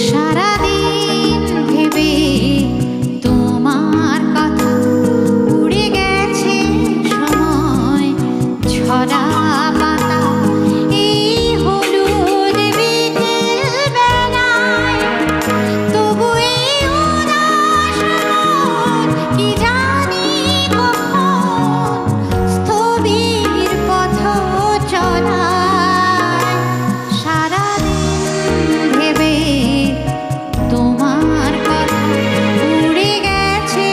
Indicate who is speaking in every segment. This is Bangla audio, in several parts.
Speaker 1: সারাদিন ভেবে তোমার কথা, উড়ে গেছে সময় ঝরা পাতা। এই হলুদ বিকেল বেলায় তবু এই উদাস মন কি জানি কখন স্থবির পথ চলায়। সারাদিন ভেবে তোমার কথা, উড়ে গেছে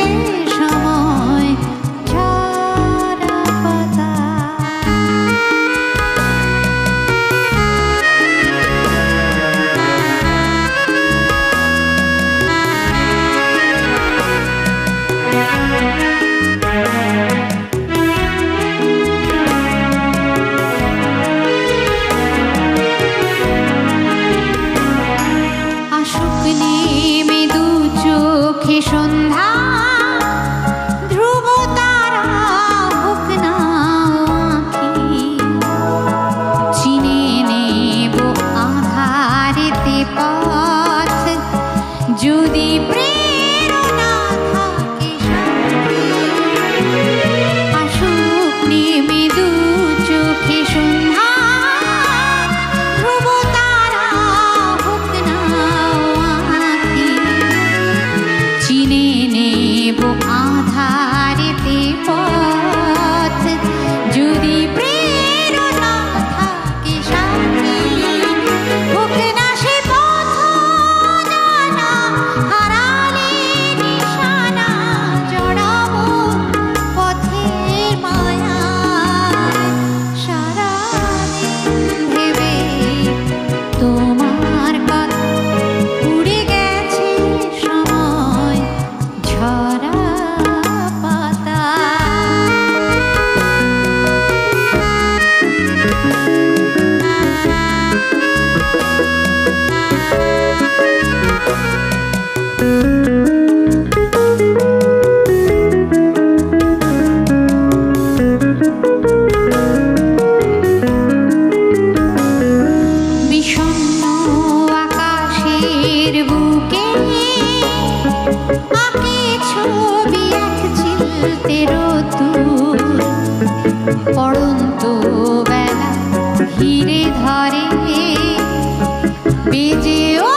Speaker 1: সময় ঝরা পাতা। আসুক নেমে দু চোখে সন্ধ্যা, ধ্রুব তারা হোক না আঁখি। চিনে নেব আধারেতে পথ, যদি প্রেরণা থাকে সাথী। আসুক নেমে দু চোখে সন্ধ্যা, ধ্রুব তারা হোক না আঁখি। চিনে নেব আধারেতে পথ, যদি প্রেরণা থাকে সাথী। হোক না সে পথ জানা, হারালে নিশানা জড়াবো পথের মায়ায়। সারাদিন ভেবে তোমার কথা, উড়ে গেছে সময় ঝরা পাতা। বিষণ্ণ আকাশের বুকে আঁকে ছবি এক চিলতে রোদ্দুর। পড়ন্ত বেলা ঘিরে ধরে বেজে ও